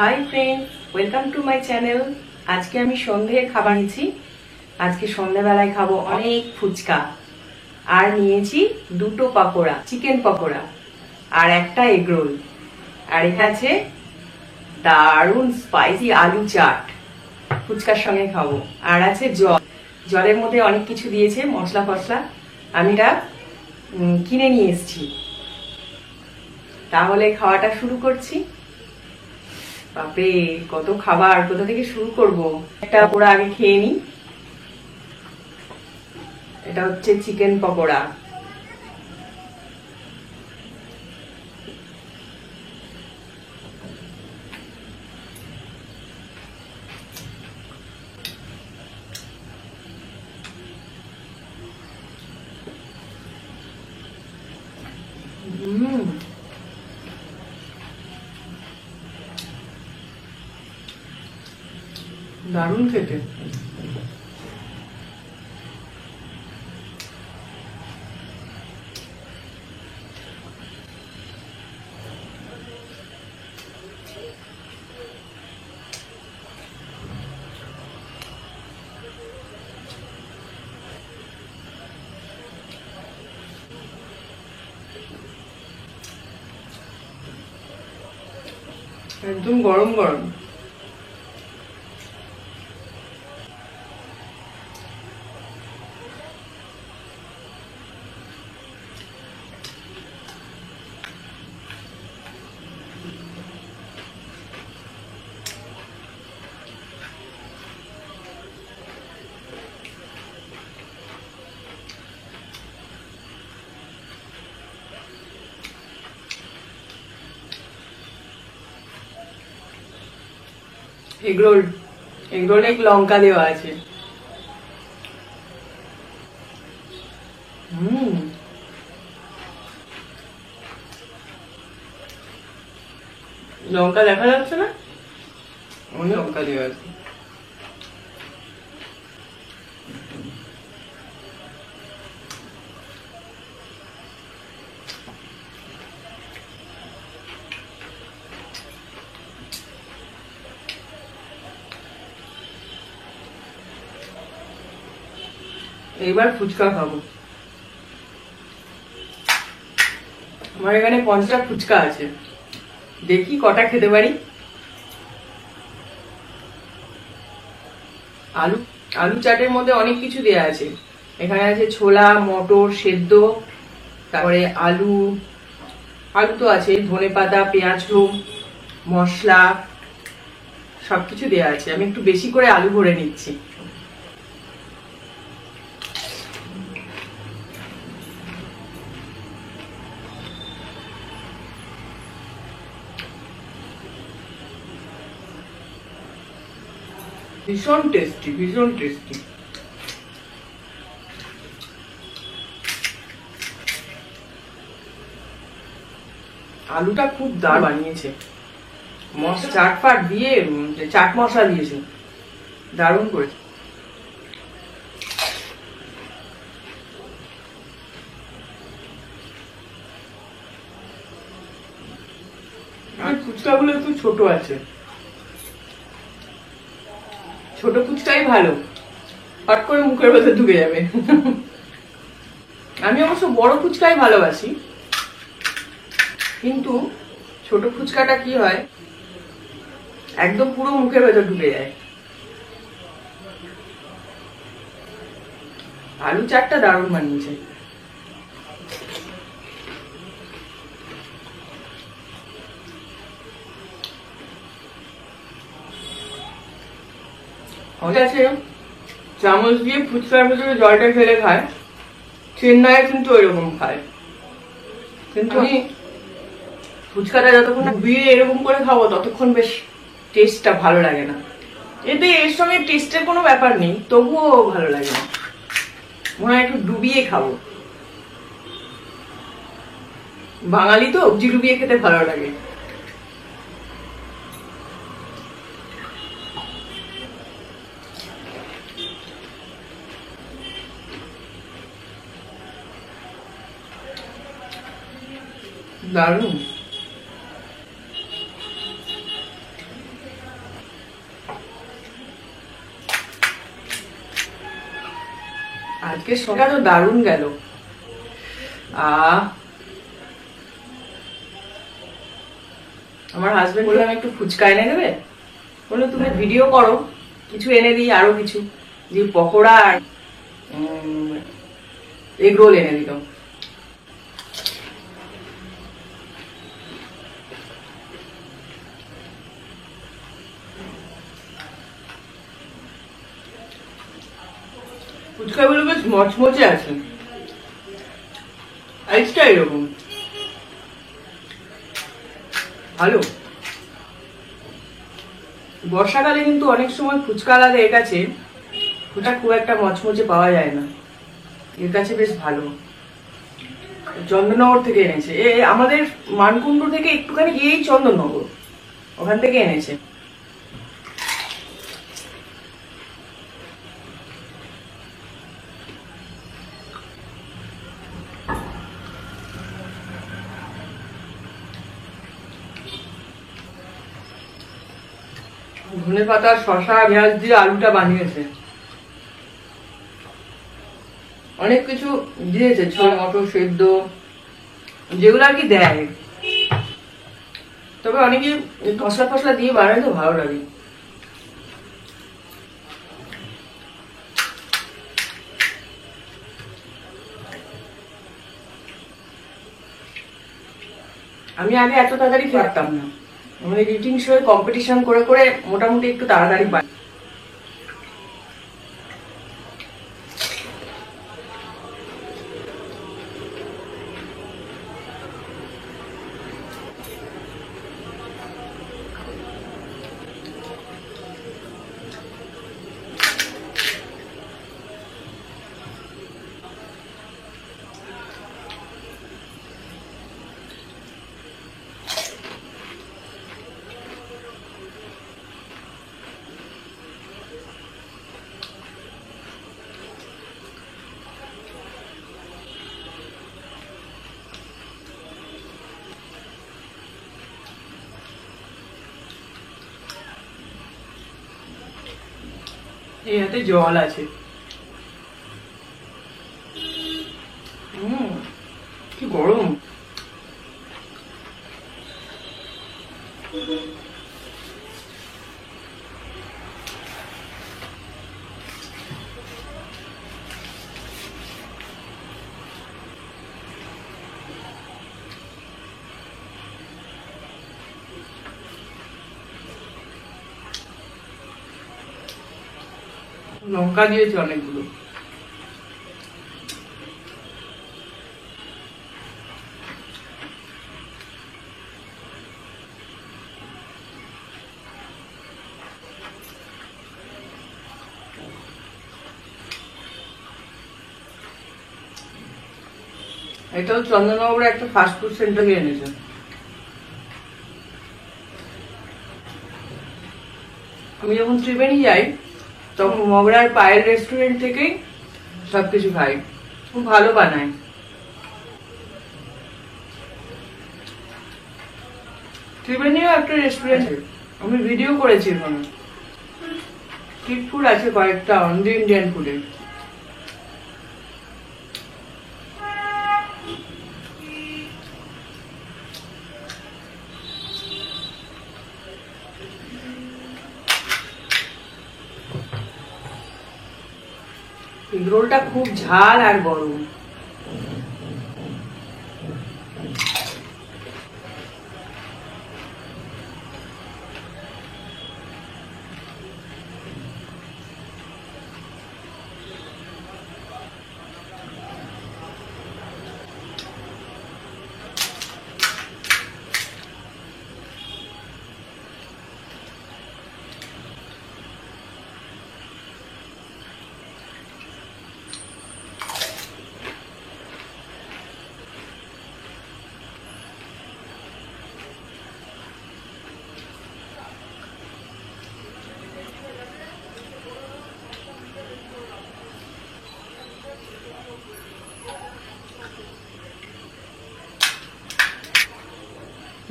Hi friends, welcome to my channel. আজকে আমি সন্ধে খাবার নিয়েছি। আজকে সন্ধ্যাবেলায় খাবো অনেক ফুচকা, আর নিয়েছি দুটো পকোড়া, চিকেন পকোড়া আর একটা এগ রোল, আর এখানে আছে দারুন স্পাইসি আলু চাট। ফুচকার সঙ্গে খাবো। আর আছে জল, জলের মধ্যে অনেক কিছু দিয়েছে, মশলা ফসলা। আমি এটা কিনে নিয়ে এসেছি। তাহলে খাওয়াটা শুরু করছি। বাপরে, কত খাবার, কোথা থেকে শুরু করব? একটা পকোড়া আগে খেয়ে নিই। এটা হচ্ছে চিকেন পকোড়া। দারুণ খেতে। একদম গরম গরম। এগরোল, এগরোলে লঙ্কা দেওয়া আছে। লঙ্কা দেখা যাচ্ছে না, অনেক লঙ্কা দেওয়া আছে। এইবার ফুচকা খাবো। আমার এখানে 50টা ফুচকা আছে, দেখি কটা খেতে পারি। আলু আলু চাটের মধ্যে অনেক কিছু দেয়া আছে। এখানে আছে ছোলা, মটর সেদ্ধ, তারপরে আলু আলু তো আছে, ধনেপাতা, পেঁয়াজ, মশলা, সবকিছু দেয়া আছে। আমি একটু বেশি করে আলু ভরে নিচ্ছি। ভীষণ টেস্টি, ভীষণ টেস্টি। আলুটা খুব দারুণ বানিয়েছে, চাট ফাট দিয়ে, চাট মশলা দিয়েছে, দারুণ করেছে। আর ফুচকাগুলো একটু ছোট আছে, ছোট ফুচকাই ভালো, হট করে মুখের ভেতর ঢুকে যাবে। আমি অবশ্য বড় ফুচকাই ভালোবাসি, কিন্তু ছোট ফুচকাটা কি হয়, একদম পুরো মুখের ভেতর ঢুকে যায়। আলু চাটটা দারুণ বানিয়েছে। আছে চামচ দিয়ে ফুচকার ভেতরে জলটা ফেলে খায়, চেন্নাইয়ে কিন্তু ওইরকম খায়। কিন্তু আমি ফুচকাটা যতক্ষণ ডুবিয়ে এরকম করে খাবো ততক্ষণ বেশ টেস্টটা ভালো লাগে না। এতে এর সঙ্গে টেস্টের কোনো ব্যাপার নেই, তবুও ভালো লাগে না। মনে হয় একটু ডুবিয়ে খাবো। বাঙালি তো সবজি ডুবিয়ে খেতে ভালো লাগে। দারুণ। আজকে সকাল তো দারুণ গেল। আমার হাজবেন্ড বললাম একটু ফুচকা এনে দেবে, বললো তুমি ভিডিও করো, কিছু এনে দিই, আরো কিছু যে পকোড়া আর এগ রোল এনে দিল। ফুচকাগুলো বেশ মচমচে আছে, আইসটা এরকম ভালো। বর্ষাকালে কিন্তু অনেক সময় ফুচকা আলাদা এর কাছে ফুচকা খুব একটা মচমচে পাওয়া যায় না, এর কাছে বেশ ভালো। চন্দননগর থেকে এনেছে, আমাদের মানকুণ্ডু থেকে একটুখানি গিয়েই চন্দননগর, ওখান থেকে এনেছে। ধনে পাতা, শশা, পেঁয়াজ দিয়ে আলুটা বানিয়েছে, অনেক কিছু দিয়েছে, ছোলা মটর সেদ্ধ, যেগুলো আর কি দেয়। তবে অনেকে মশলা ফসলা দিয়ে বানায় তো ভালো লাগে। আমি আগে এত তাড়াতাড়ি পারতাম না, আমি রিটিং শো কম্পিটিশন করে করে মোটামুটি একটু তাড়াতাড়ি পাই। এই হাতে জল আছে, কি গরম। লঙ্কা দিয়েছে অনেকগুলো। এটাও চন্দননগরের একটা ফাস্টফুড সেন্টার থেকে এনেছে। আমি যখন ত্রিবেণী যাই তখন মগরার পায়েল রেস্টুরেন্ট থেকেই সবকিছু খাই, খুব ভালো বানায়। ত্রিবেণীও একটা রেস্টুরেন্ট, আমি ভিডিও করেছি ওখানে। স্ট্রিট ফুড আছে কয়েকটা, অনলি ইন্ডিয়ান ফুডের। এগরোলটা খুব ঝাল আর গরম।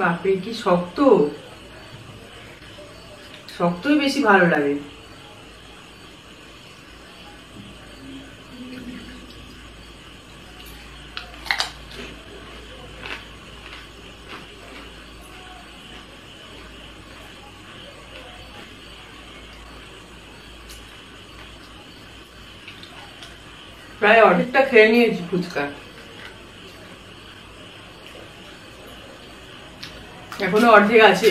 বাপরে কি শক্ত, শক্তই বেশি ভালো লাগে। প্রায় অর্ধেকটা খেয়ে নিয়েছি ফুচকা, এখনো অর্ধেক আছে।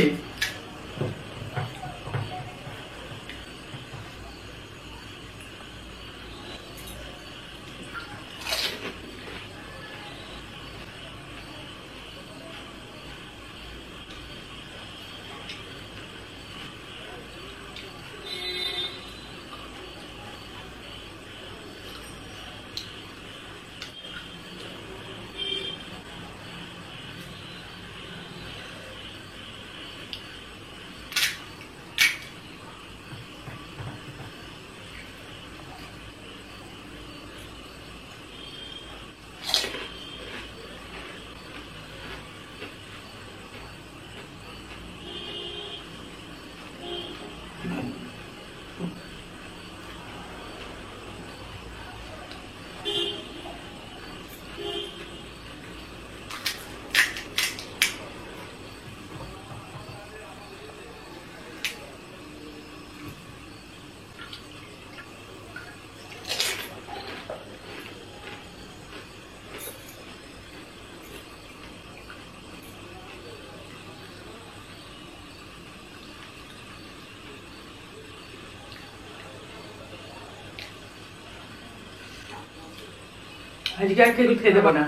আজকে আর খেতে পারবো না,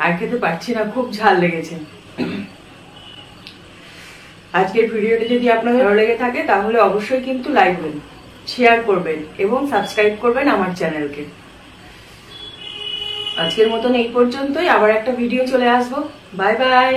আর খেতে পারছি না, খুব ঝাল লেগেছে। আজকের ভিডিওটি যদি আপনাদের ভালো লেগে থাকে তাহলে অবশ্যই কিন্তু লাইক করবেন, শেয়ার করবেন এবং সাবস্ক্রাইব করবেন আমার চ্যানেলকে। আজকের মতন এই পর্যন্তই, আবার একটা ভিডিও চলে আসবো। Bye bye.